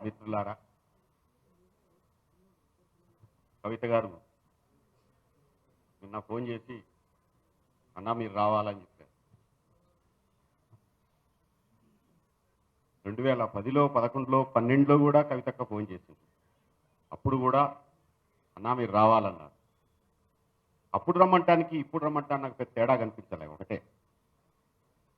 మిత్రులారా, కవిత గారు నిన్న ఫోన్ చేసి అన్నా మీరు రావాలని చెప్పారు. 2010లో 11లో 12లో కూడా కవితక్క ఫోన్ చేసింది. అప్పుడు కూడా అన్నా మీరు రావాలన్నారు. అప్పుడు రమ్మంటానికి ఇప్పుడు రమ్మంటానికి నాకు పెద్ద తేడా కనిపించలే. ఒకటే,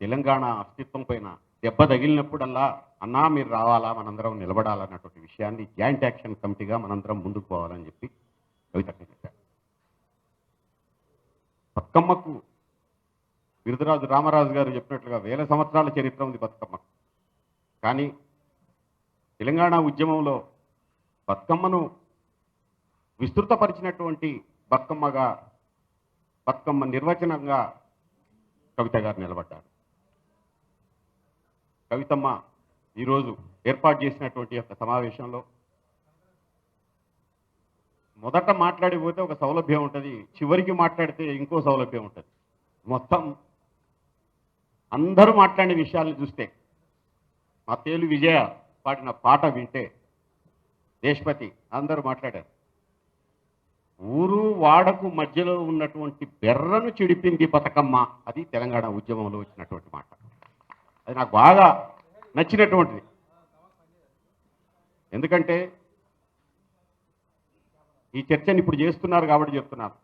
తెలంగాణ అస్తిత్వం పైన దెబ్బ తగిలినప్పుడల్లా అన్నా మీరు రావాలా, మనందరం నిలబడాలన్నటువంటి విషయాన్ని జాయింట్ యాక్షన్ కమిటీగా మనందరం ముందుకు పోవాలని చెప్పి కవితక్క చెప్పారు. బతుకమ్మకు బిరుదరాజు రామరాజు గారు చెప్పినట్లుగా 1000 సంవత్సరాల చరిత్ర ఉంది బతుకమ్మకు. కానీ తెలంగాణ ఉద్యమంలో బతుకమ్మను విస్తృతపరిచినటువంటి బతుకమ్మ నిర్వచనంగా కవిత గారు నిలబడ్డారు. కవితమ్మ ఈరోజు ఏర్పాటు చేసినటువంటి యొక్క సమావేశంలో మొదట మాట్లాడిపోతే ఒక సౌలభ్యం ఉంటుంది, చివరికి మాట్లాడితే ఇంకో సౌలభ్యం ఉంటుంది. మొత్తం అందరూ మాట్లాడిన విషయాలను చూస్తే, మా తేలు విజయ పాడిన పాట వింటే, దేశపతి అందరూ మాట్లాడారు. ఊరు వాడకు మధ్యలో ఉన్నటువంటి బెర్రను చెడిపింది బతుకమ్మ, అది తెలంగాణ ఉద్యమంలో వచ్చినటువంటి మాట. అది నాకు బాగా నచ్చినటువంటిది. ఎందుకంటే ఈ చర్చని ఇప్పుడు చేస్తున్నారు కాబట్టి చెప్తున్నారు.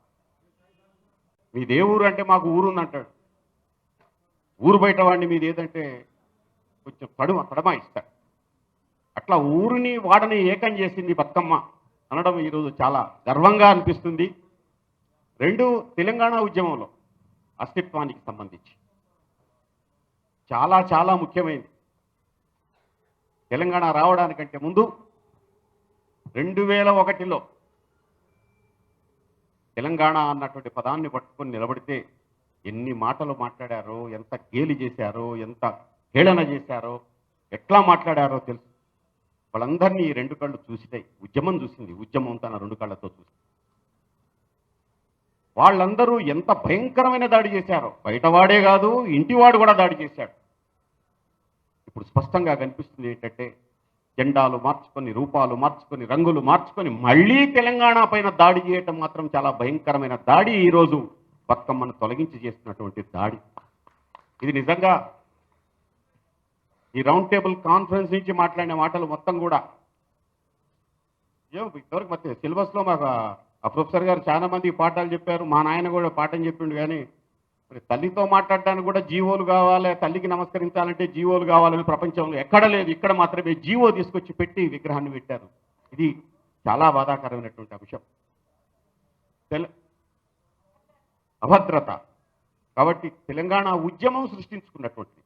మీదే ఊరు అంటే మాకు ఊరు ఉందంటాడు, ఊరు బయట వాడిని మీది ఏదంటే కొంచెం తడమా ఇస్తాడు. అట్లా ఊరిని వాడని ఏకం చేసింది బతుకమ్మ అనడం ఈరోజు చాలా గర్వంగా అనిపిస్తుంది. రెండు, తెలంగాణ ఉద్యమంలో అస్తిత్వానికి సంబంధించి చాలా చాలా ముఖ్యమైనది. తెలంగాణ రావడానికంటే ముందు 2001లో తెలంగాణ అన్నటువంటి పదాన్ని పట్టుకొని నిలబడితే ఎన్ని మాటలు మాట్లాడారో, ఎంత గేలి చేశారో, ఎంత హేళన చేశారో, ఎట్లా మాట్లాడారో తెలుసు. వాళ్ళందరినీ ఈ రెండు కళ్ళు చూసినాయి. ఉద్యమం చూసింది, ఉద్యమం తన రెండు కళ్ళతో చూసింది. వాళ్ళందరూ ఎంత భయంకరమైన దాడి చేశారో, బయటవాడే కాదు ఇంటివాడు కూడా దాడి చేశాడు. ఇప్పుడు స్పష్టంగా కనిపిస్తుంది ఏంటంటే, జెండాలు మార్చుకొని, రూపాలు మార్చుకొని, రంగులు మార్చుకొని మళ్ళీ తెలంగాణ పైన దాడి చేయటం మాత్రం చాలా భయంకరమైన దాడి. ఈరోజు బతుకమ్మను తొలగించి చేస్తున్నటువంటి దాడి ఇది. నిజంగా ఈ రౌండ్ టేబుల్ కాన్ఫరెన్స్ నుంచి మాట్లాడిన మాటలు మొత్తం కూడా ఇంతవరకు మధ్య సిలబస్లో మాకు ఆ ప్రొఫెసర్ గారు చాలా మంది పాఠాలు చెప్పారు. మా నాయన కూడా పాఠం చెప్పిండు. కానీ మరి తల్లితో మాట్లాడడానికి కూడా జీవోలు కావాలి, తల్లికి నమస్కరించాలంటే జీవోలు కావాలని ప్రపంచంలో ఎక్కడ లేదు. ఇక్కడ మాత్రమే జీవో తీసుకొచ్చి పెట్టి విగ్రహాన్ని పెట్టారు. ఇది చాలా బాధాకరమైనటువంటి అంశం. అభద్రత. కాబట్టి తెలంగాణ ఉద్యమం సృష్టించుకున్నటువంటి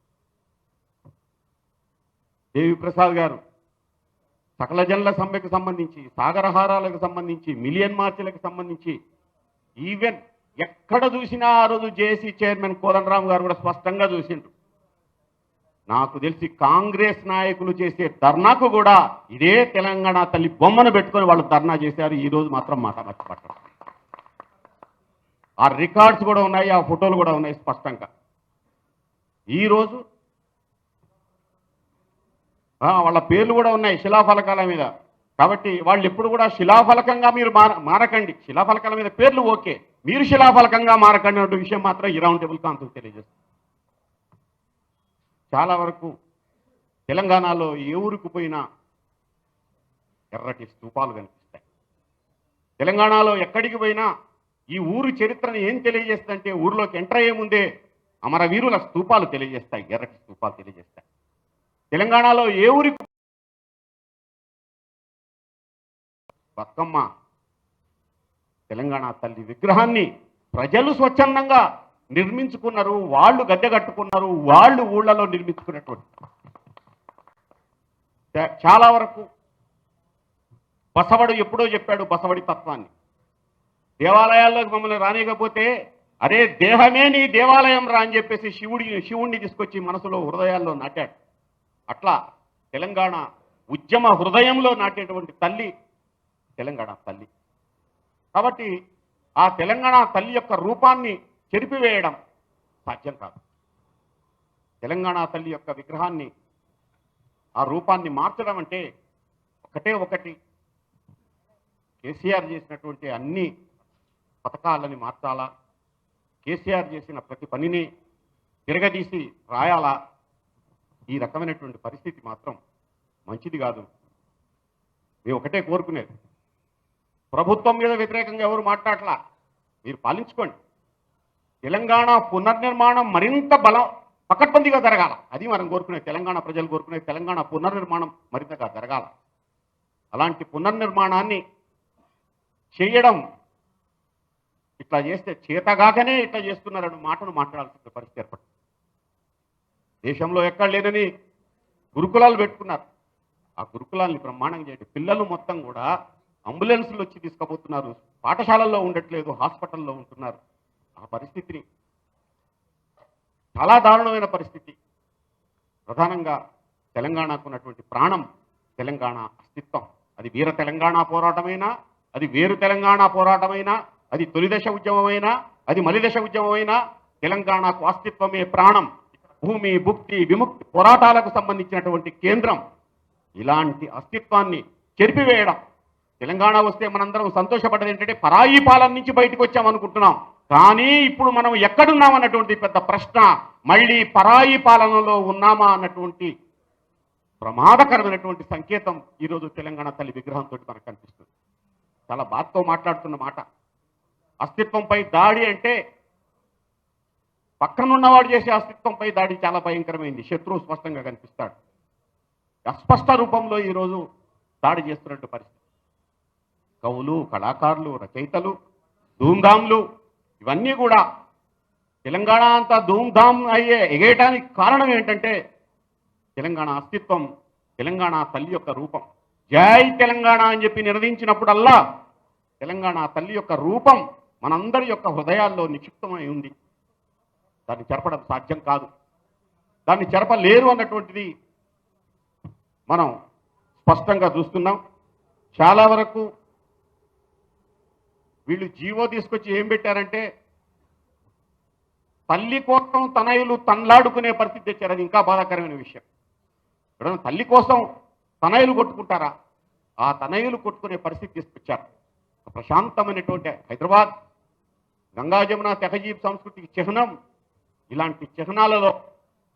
దేవి ప్రసాద్ గారు సకల జనుల సమ్మెకు సంబంధించి, సాగరహారాలకు సంబంధించి, మిలియన్ మార్చులకు సంబంధించి, ఈవెన్ ఎక్కడ చూసినా ఆ రోజు జేఏసీ చైర్మన్ కోదండరామ్ గారు కూడా స్పష్టంగా చూసిండ్రు. నాకు తెలిసి కాంగ్రెస్ నాయకులు చేసే ధర్నాకు కూడా ఇదే తెలంగాణ తల్లి బొమ్మను పెట్టుకొని వాళ్ళు ధర్నా చేశారు. ఈ రోజు మాత్రం మాట మర్చిపట్టారు. ఆ రికార్డ్స్ కూడా ఉన్నాయి, ఆ ఫోటోలు కూడా ఉన్నాయి స్పష్టంగా. ఈరోజు వాళ్ళ పేర్లు కూడా ఉన్నాయి శిలాఫలకాల మీద. కాబట్టి వాళ్ళు ఎప్పుడు కూడా శిలాఫలకంగా మీరు మారకండి, శిలాఫలకాల మీద పేర్లు ఓకే, మీరు శిలాఫలకంగా మారకండి అనే విషయం మాత్రం ఈ రౌండ్ టేబుల్ కాన్ఫరెన్స్ తెలియజేస్తుంది. చాలా వరకు తెలంగాణలో ఏ ఊరికి పోయినా ఎర్రటి స్తూపాలు కనిపిస్తాయి. తెలంగాణలో ఎక్కడికి పోయినా ఈ ఊరు చరిత్రను ఏం తెలియజేస్తుందంటే, ఊరిలోకి ఎంటర్ అయ్యే ముందే అమరవీరుల స్తూపాలు తెలియజేస్తాయి, ఎర్రటి స్తూపాలు తెలియజేస్తాయి. తెలంగాణలో ఏ ఊరికి బతుకమ్మ తెలంగాణ తల్లి విగ్రహాన్ని ప్రజలు స్వచ్ఛందంగా నిర్మించుకున్నారు, వాళ్ళు గద్దె కట్టుకున్నారు, వాళ్ళు ఊళ్ళలో నిర్మించుకున్నటువంటి. చాలా వరకు బసవడు ఎప్పుడో చెప్పాడు బసవడి తత్వాన్ని. దేవాలయాల్లోకి మమ్మల్ని రానియకపోతే అరే దేహమే నీ దేవాలయం రా అని చెప్పేసి శివుడిని తీసుకొచ్చి మనసులో హృదయాల్లో నాటాడు. అట్లా తెలంగాణ ఉద్యమ హృదయంలో నాటేటువంటి తల్లి తెలంగాణ తల్లి. కాబట్టి ఆ తెలంగాణ తల్లి యొక్క రూపాన్ని చెరిపివేయడం సాధ్యం కాదు. తెలంగాణ తల్లి యొక్క విగ్రహాన్ని, ఆ రూపాన్ని మార్చడం అంటే ఒకటే ఒకటి, కేసీఆర్ చేసినటువంటి అన్ని పథకాలని మార్చాలా, కేసీఆర్ చేసిన ప్రతి పనిని తిరగదీసి రాయాలా, ఈ రకమైనటువంటి పరిస్థితి మాత్రం మంచిది కాదు. మేము ఒకటే కోరుకునేది, ప్రభుత్వం మీద వ్యతిరేకంగా ఎవరు మాట్లాడలా, మీరు పాలించుకోండి. తెలంగాణ పునర్నిర్మాణం మరింత పకడ్బందీగా జరగాల, అది మనం కోరుకునేది. తెలంగాణ ప్రజలు కోరుకునేది తెలంగాణ పునర్నిర్మాణం మరింతగా జరగాల. అలాంటి పునర్నిర్మాణాన్ని చేయడం, ఇట్లా చేస్తే చేతగాకనే ఇట్లా చేస్తున్నారని మాటను మాట్లాడాల్సిన పరిస్థితి ఏర్పడింది. దేశంలో ఎక్కడ లేదని గురుకులాలు పెట్టుకున్నారు. ఆ గురుకులాల్ని బ్రహ్మాండంగా చేయండి. పిల్లలు మొత్తం కూడా అంబులెన్సులు వచ్చి తీసుకుపోతున్నారు, పాఠశాలల్లో ఉండట్లేదు, హాస్పిటల్లో ఉంటున్నారు. ఆ పరిస్థితిని, చాలా దారుణమైన పరిస్థితి. ప్రధానంగా తెలంగాణకు ఉన్నటువంటి ప్రాణం తెలంగాణ అస్తిత్వం. అది వీర తెలంగాణ పోరాటమైనా, అది వేరు తెలంగాణ పోరాటమైనా, అది తొలిదశ ఉద్యమమైనా, అది మలిదశ ఉద్యమమైనా, తెలంగాణకు అస్తిత్వమే ప్రాణం. భూమి, భుక్తి, విముక్తి పోరాటాలకు సంబంధించినటువంటి కేంద్రం. ఇలాంటి అస్తిత్వాన్ని చెరిపివేయడం. తెలంగాణ వస్తే మనందరం సంతోషపడ్డది ఏంటంటే పరాయి పాలన నుంచి బయటకు వచ్చామనుకుంటున్నాం. కానీ ఇప్పుడు మనం ఎక్కడున్నామన్నటువంటి పెద్ద ప్రశ్న, మళ్ళీ పరాయి పాలనలో ఉన్నామా అన్నటువంటి ప్రమాదకరమైనటువంటి సంకేతం ఈరోజు తెలంగాణ తల్లి విగ్రహంతో మనకు కనిపిస్తుంది. చాలా బాధతో మాట్లాడుతున్న మాట. అస్తిత్వంపై దాడి అంటే పక్కనున్నవాడు చేసే అస్తిత్వంపై దాడి చాలా భయంకరమైంది. శత్రువు స్పష్టంగా కనిపిస్తాడు. అస్పష్ట రూపంలో ఈరోజు దాడి చేస్తున్నట్టు పరిస్థితి. కవులు, కళాకారులు, రచయితలు, ధూమ్ధాంలు, ఇవన్నీ కూడా తెలంగాణ అంతా ధూమ్ధాం ఎగేయటానికి కారణం ఏంటంటే తెలంగాణ అస్తిత్వం, తెలంగాణ తల్లి యొక్క రూపం. జై తెలంగాణ అని చెప్పి నినదించినప్పుడల్లా తెలంగాణ తల్లి యొక్క రూపం మనందరి యొక్క హృదయాల్లో నిక్షిప్తమై ఉంది. దాన్ని చెరపడం సాధ్యం కాదు. దాన్ని చెరపలేరు అన్నటువంటిది మనం స్పష్టంగా చూస్తున్నాం. చాలా వరకు వీళ్ళు జీవో తీసుకొచ్చి ఏం పెట్టారంటే తల్లి కోసం తనయులు తన్లాడుకునే పరిస్థితి తెచ్చారు. అది ఇంకా బాధాకరమైన విషయం. ఇప్పుడు తల్లి కోసం తనయులు కొట్టుకుంటారా? ఆ తనయులు కొట్టుకునే పరిస్థితి తీసుకొచ్చారు. ప్రశాంతమైనటువంటి హైదరాబాద్ గంగా జమున తెహజీబ్ సంస్కృతికి చిహ్నం. ఇలాంటి చిహ్నాలలో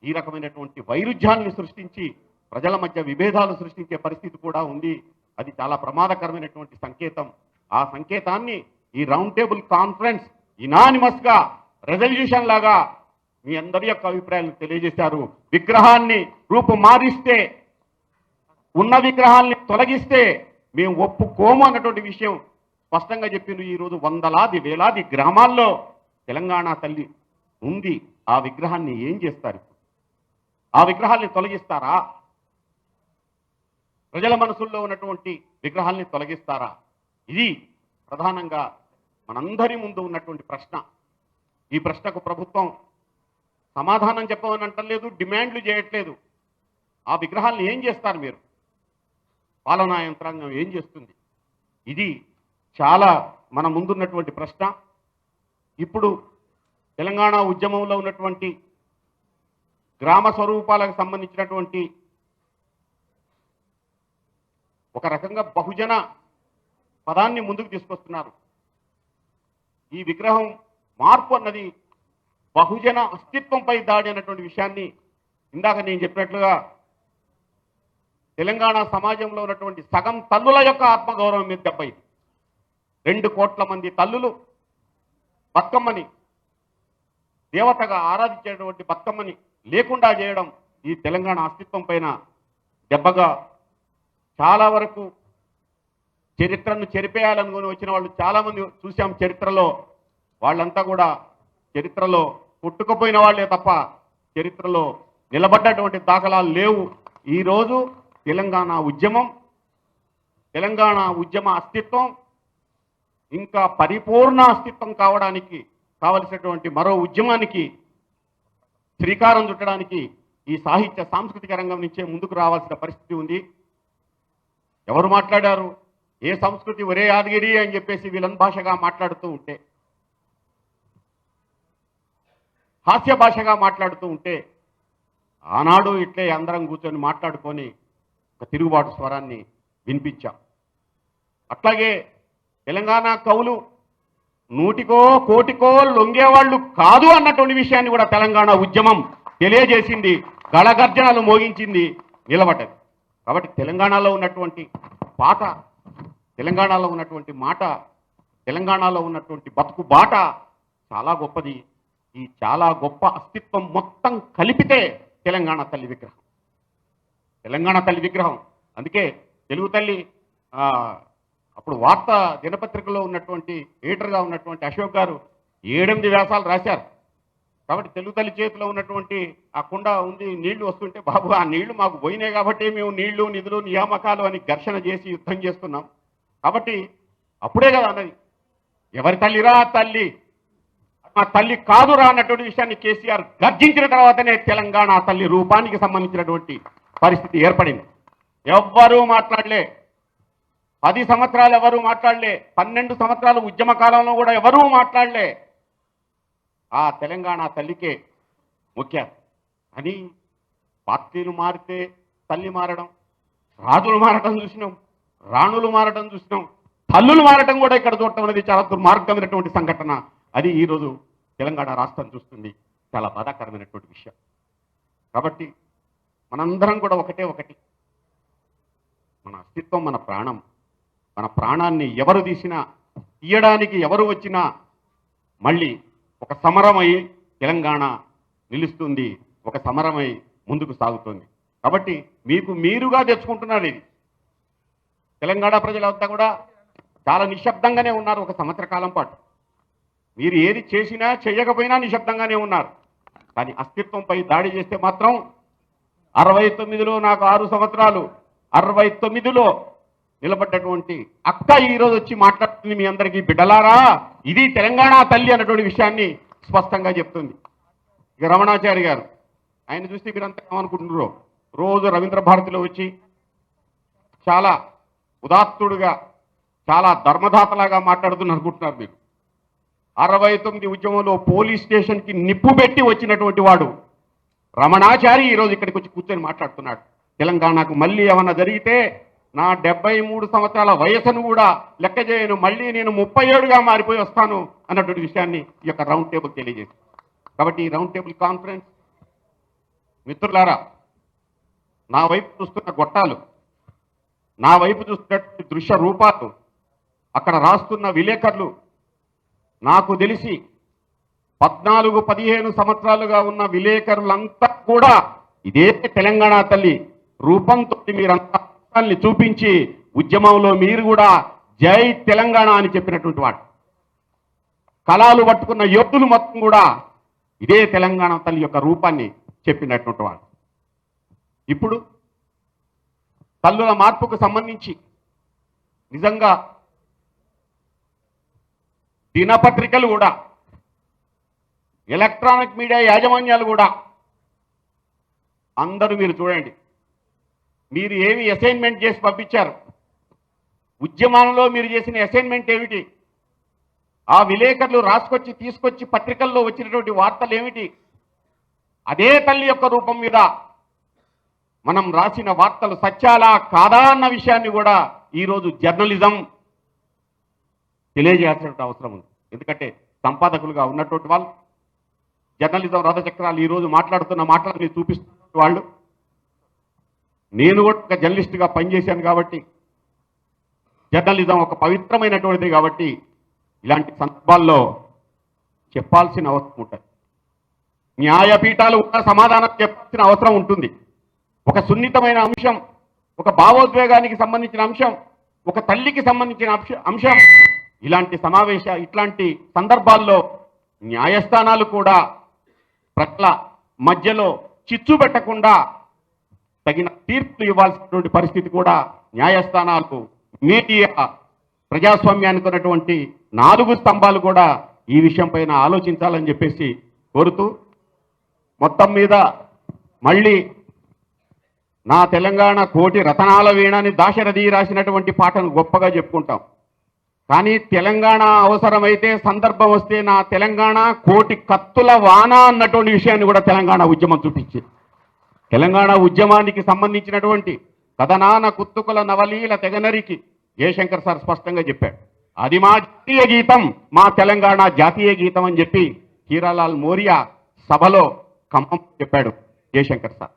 ఈ రకమైనటువంటి వైరుధ్యాలను సృష్టించి ప్రజల మధ్య విభేదాలు సృష్టించే పరిస్థితి కూడా ఉంది. అది చాలా ప్రమాదకరమైనటువంటి సంకేతం. ఆ సంకేతాన్ని ఈ రౌండ్ టేబుల్ కాన్ఫరెన్స్ ఇనానిమస్ గా రెజల్యూషన్ లాగా మీ అందరి యొక్క అభిప్రాయాలను తెలియజేశారు. విగ్రహాన్ని రూపు మారిస్తే, ఉన్న విగ్రహాల్ని తొలగిస్తే మేము ఒప్పుకోము అన్నటువంటి విషయం స్పష్టంగా చెప్పింది. ఈరోజు వందలాది వేలాది గ్రామాల్లో తెలంగాణ తల్లి ఉంది. ఆ విగ్రహాన్ని ఏం చేస్తారు? ఆ విగ్రహాల్ని తొలగిస్తారా? ప్రజల మనసుల్లో ఉన్నటువంటి విగ్రహాల్ని తొలగిస్తారా? ఇది ప్రధానంగా మనందరి ముందు ఉన్నటువంటి ప్రశ్న. ఈ ప్రశ్నకు ప్రభుత్వం సమాధానం చెప్పమని అంటలేదు, డిమాండ్లు చేయట్లేదు. ఆ విగ్రహాలను ఏం చేస్తారు మీరు? పాలనా యంత్రాంగం ఏం చేస్తుంది? ఇది చాలా మన ముందున్నటువంటి ప్రశ్న. ఇప్పుడు తెలంగాణ ఉద్యమంలో ఉన్నటువంటి గ్రామ స్వరూపాలకు సంబంధించినటువంటి ఒక రకంగా బహుజన పదాన్ని ముందుకు తీసుకొస్తున్నారు. ఈ విగ్రహం మార్పు అన్నది బహుజన అస్తిత్వంపై దాడి అన్నటువంటి విషయాన్ని ఇందాక నేను చెప్పినట్లుగా తెలంగాణ సమాజంలో ఉన్నటువంటి సగం తల్లుల యొక్క ఆత్మగౌరవం మీద దెబ్బయింది. 2 కోట్ల మంది తల్లులు బతుకమ్మని, దేవతగా ఆరాధించేటువంటి బతుకమ్మని లేకుండా చేయడం ఈ తెలంగాణ అస్తిత్వం పైన దెబ్బగా, చాలా వరకు చరిత్రను చెరిపేయాలనుకుని వచ్చిన వాళ్ళు చాలామంది చూసాం చరిత్రలో. వాళ్ళంతా కూడా చరిత్రలో కొట్టుకుపోయిన వాళ్ళే తప్ప చరిత్రలో నిలబడ్డటువంటి దాఖలాలు లేవు. ఈరోజు తెలంగాణ ఉద్యమం, తెలంగాణ ఉద్యమ అస్తిత్వం ఇంకా పరిపూర్ణ అస్తిత్వం కావడానికి కావలసినటువంటి మరో ఉద్యమానికి శ్రీకారం చుట్టడానికి ఈ సాహిత్య సాంస్కృతిక రంగం నుంచే ముందుకు రావాల్సిన పరిస్థితి ఉంది. ఎవరు మాట్లాడారు? ఏ సంస్కృతి ఒరే యాదగిరి అని చెప్పేసి విలన్ భాషగా మాట్లాడుతూ ఉంటే, హాస్య భాషగా మాట్లాడుతూ ఉంటే, ఆనాడు ఇట్లే అందరం కూర్చొని మాట్లాడుకొని ఒక తిరుగుబాటు స్వరాన్ని వినిపించాం. అట్లాగే తెలంగాణ కవులు నూటికో కోటికో లొంగేవాళ్ళు కాదు అన్నటువంటి విషయాన్ని కూడా తెలంగాణ ఉద్యమం తెలియజేసింది, గళగర్జనలు మోగించింది, నిలబడ్డది. కాబట్టి తెలంగాణలో ఉన్నటువంటి పాట, తెలంగాణలో ఉన్నటువంటి మాట, తెలంగాణలో ఉన్నటువంటి బతుకు బాట చాలా గొప్పది. ఈ చాలా గొప్ప అస్తిత్వం మొత్తం కలిపితే తెలంగాణ తల్లి విగ్రహం, తెలంగాణ తల్లి విగ్రహం. అందుకే తెలుగు తల్లి అప్పుడు వార్తా దినపత్రికలో ఉన్నటువంటి ఎడిటర్గా ఉన్నటువంటి అశోక్ గారు 7-8 వ్యాసాలు రాశారు. కాబట్టి తెలుగు తల్లి చేతిలో ఉన్నటువంటి ఆ కుండ ఉంది, నీళ్లు వస్తుంటే బాబు ఆ నీళ్లు మాకు పోయినాయి కాబట్టి మేము నీళ్లు నిధులు నియామకాలు అని ఘర్షణ చేసి యుద్ధం చేస్తున్నాం. కాబట్టి అప్పుడే కదా అన్నది, ఎవరి తల్లిరా తల్లి, మా తల్లి కాదురా అన్నటువంటి విషయాన్ని కేసీఆర్ గర్జించిన తర్వాతనే తెలంగాణ తల్లి రూపానికి సంబంధించినటువంటి పరిస్థితి ఏర్పడింది. ఎవ్వరూ మాట్లాడలే, 10 సంవత్సరాలు ఎవరూ మాట్లాడలే, 12 సంవత్సరాలు ఉద్యమ కాలంలో కూడా ఎవరూ మాట్లాడలే. ఆ తెలంగాణ తల్లికే ముఖ్యం అని పార్టీలు మారితే తల్లి మారడం, రాజులు మారడం చూసినాం, రాణులు మారడం చూసినాం, తల్లులు మారడం కూడా ఇక్కడ చూడటం అనేది చాలా దుర్మార్గమైనటువంటి సంఘటన. అది ఈరోజు తెలంగాణ రాష్ట్రం చూస్తుంది, చాలా బాధాకరమైనటువంటి విషయం. కాబట్టి మనందరం కూడా ఒకటి, మన అస్తిత్వం, మన ప్రాణం, మన ప్రాణాన్ని ఎవరు తీసినా, తీయడానికి ఎవరు వచ్చినా మళ్ళీ ఒక సమరమై తెలంగాణ నిలుస్తుంది, ఒక సమరమై ముందుకు సాగుతుంది. కాబట్టి మీకు మీరుగా తెచ్చుకుంటున్నారు. ఇది తెలంగాణ ప్రజలంతా కూడా చాలా నిశ్శబ్దంగానే ఉన్నారు. ఒక సంవత్సర కాలం పాటు మీరు ఏది చేసినా చేయకపోయినా నిశ్శబ్దంగానే ఉన్నారు. కానీ అస్తిత్వంపై దాడి చేస్తే మాత్రం 69లో నాకు 6 సంవత్సరాలు, 69లో నిలబడ్డటువంటి అక్క ఈరోజు వచ్చి మాట్లాడుతుంది మీ అందరికీ, బిడ్డలారా ఇది తెలంగాణ తల్లి అన్నటువంటి విషయాన్ని స్పష్టంగా చెప్తుంది. ఇక రమణాచారి గారు, ఆయన చూస్తే మీరంతా ఏమనుకుంటున్నారో, రోజు రవీంద్ర భారతిలో వచ్చి చాలా ఉదాత్తుడుగా, చాలా ధర్మదాతలాగా మాట్లాడుతున్నారు అనుకుంటున్నారు మీరు. 69 ఉద్యమంలో పోలీస్ స్టేషన్కి నిప్పు పెట్టి వచ్చినటువంటి వాడు రమణాచారి ఈరోజు ఇక్కడికి వచ్చి కూర్చొని మాట్లాడుతున్నాడు. తెలంగాణకు మళ్ళీ ఏమన్నా జరిగితే నా 73 సంవత్సరాల వయసును కూడా లెక్క చేయను, మళ్ళీ నేను 37గా మారిపోయి వస్తాను అన్నటువంటి విషయాన్ని ఈ యొక్క రౌండ్ టేబుల్ తెలియజేస్తుంది. కాబట్టి ఈ రౌండ్ టేబుల్ కాన్ఫరెన్స్ మిత్రులారా, నా వైపు చూస్తున్న గొట్టాలు, నా వైపు చూస్తున్నటువంటి దృశ్య రూపాలు, అక్కడ రాస్తున్న విలేకరులు, నాకు తెలిసి 14-15 సంవత్సరాలుగా ఉన్న విలేకరులంతా కూడా ఇదే తెలంగాణ తల్లి రూపంతో మీరంతా చూపించి ఉద్యమంలో మీరు కూడా జై తెలంగాణ అని చెప్పినటువంటి వాడు. కళాలు పట్టుకున్న యోధులు మొత్తం కూడా ఇదే తెలంగాణ తల్లి యొక్క రూపాన్ని చెప్పినటువంటి వాడు. ఇప్పుడు తల్లుల మార్పుకు సంబంధించి నిజంగా దినపత్రికలు కూడా, ఎలక్ట్రానిక్ మీడియా యాజమాన్యాలు కూడా అందరూ మీరు చూడండి, మీరు ఏమి అసైన్మెంట్ చేసి పంపించారు, ఉద్యమంలో మీరు చేసిన అసైన్మెంట్ ఏమిటి, ఆ విలేకరులు రాసుకొచ్చి తీసుకొచ్చి పత్రికల్లో వచ్చినటువంటి వార్తలు ఏమిటి, అదే తల్లి యొక్క రూపం మీద మనం రాసిన వార్తలు సత్యాలా కాదా అన్న విషయాన్ని కూడా ఈరోజు జర్నలిజం తెలియజేయాల్సిన అవసరం ఉంది. ఎందుకంటే సంపాదకులుగా ఉన్నటువంటి వాళ్ళు, జర్నలిజం రథచక్రాలు ఈరోజు మాట్లాడుతున్న మాటలని చూపిస్తున్న వాళ్ళు, నేను కూడా ఒక జర్నలిస్ట్గా పనిచేశాను కాబట్టి, జర్నలిజం ఒక పవిత్రమైనటువంటిది కాబట్టి ఇలాంటి సందర్భాల్లో చెప్పాల్సిన అవసరం ఉంటుంది. న్యాయపీఠాలు కూడా సమాధానం చెప్పాల్సిన అవసరం ఉంటుంది. ఒక సున్నితమైన అంశం, ఒక భావోద్వేగానికి సంబంధించిన అంశం, ఒక తల్లికి సంబంధించిన అంశం, ఇట్లాంటి సందర్భాల్లో న్యాయస్థానాలు కూడా ప్రజల మధ్యలో చిచ్చు పెట్టకుండా తగిన తీర్పులు ఇవ్వాల్సినటువంటి పరిస్థితి కూడా న్యాయస్థానాలకు, మీడియా, ప్రజాస్వామ్యానికి ఉన్నటువంటి 4 స్తంభాలు కూడా ఈ విషయం పైన ఆలోచించాలని చెప్పేసి కోరుతూ, మొత్తం మీద మళ్ళీ నా తెలంగాణ కోటి రతనాల వీణని దాశరథి రాసినటువంటి పాటను గొప్పగా చెప్పుకుంటాం. కానీ తెలంగాణ అవసరమైతే, సందర్భం వస్తే నా తెలంగాణ కోటి కత్తుల వాన అన్నటువంటి విషయాన్ని కూడా తెలంగాణ ఉద్యమం చూపించింది. తెలంగాణ ఉద్యమానికి సంబంధించినటువంటి కథనాన కుత్తుకుల నవలీల తెగనరికి జయశంకర్ సార్ స్పష్టంగా చెప్పాడు. అది మా జాతీయ గీతం, మా తెలంగాణ జాతీయ గీతం అని చెప్పి హీరాలాల్ మోరియా సభలో ఖమ్మం చెప్పాడు జయశంకర్ సార్.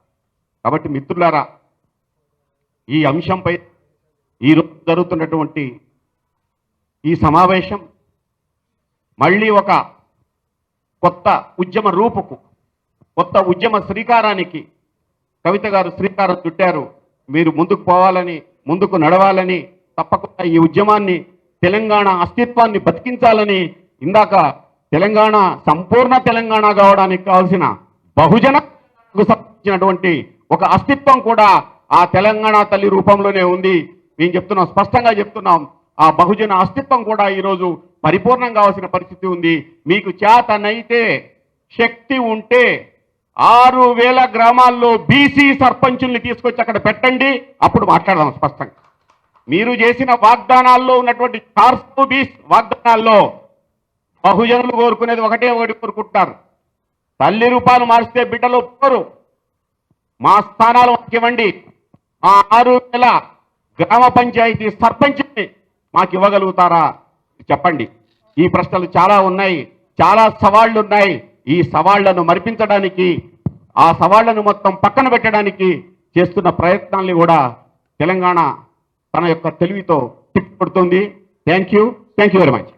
కాబట్టి మిత్రులారా, ఈ అంశంపై ఈరోజు జరుగుతున్నటువంటి ఈ సమావేశం మళ్ళీ ఒక కొత్త ఉద్యమ రూపుకు, కొత్త ఉద్యమ శ్రీకారానికి కవిత గారు శ్రీకారం చుట్టారు. మీరు ముందుకు పోవాలని, ముందుకు నడవాలని, తప్పకుండా ఈ ఉద్యమాన్ని, తెలంగాణ అస్తిత్వాన్ని బతికించాలని, ఇందాక తెలంగాణ సంపూర్ణ తెలంగాణ కావడానికి కావాల్సిన బహుజనకు సంబంధించినటువంటి ఒక అస్తిత్వం కూడా ఆ తెలంగాణ తల్లి రూపంలోనే ఉంది. మేము చెప్తున్నాం, స్పష్టంగా చెప్తున్నాం, ఆ బహుజన అస్తిత్వం కూడా ఈరోజు పరిపూర్ణం కావాల్సిన పరిస్థితి ఉంది. మీకు చేతనైతే, శక్తి ఉంటే 6,000 గ్రామాల్లో బీసీ సర్పంచుల్ని తీసుకొచ్చి అక్కడ పెట్టండి, అప్పుడు మాట్లాడదాం స్పష్టంగా. మీరు చేసిన వాగ్దానాల్లో ఉన్నటువంటి 420 వాగ్దానాల్లో బహుజనులు కోరుకునేది ఒకటే కోరుకుంటారు, తల్లి రూపాలు మార్చితే బిడ్డలు ఒప్పుకోరు, మా స్థానాలు మాకు ఇవ్వండి, ఆ 6,000 గ్రామ పంచాయతీ సర్పంచ్ని మాకు ఇవ్వగలుగుతారా చెప్పండి. ఈ ప్రశ్నలు చాలా ఉన్నాయి, చాలా సవాళ్లు ఉన్నాయి. ఈ సవాళ్లను మరిపించడానికి, ఆ సవాళ్లను మొత్తం పక్కన పెట్టడానికి చేస్తున్న ప్రయత్నాల్ని కూడా తెలంగాణ తన యొక్క తెలివితో తిప్పుకొడుతుంది. Thank you very much.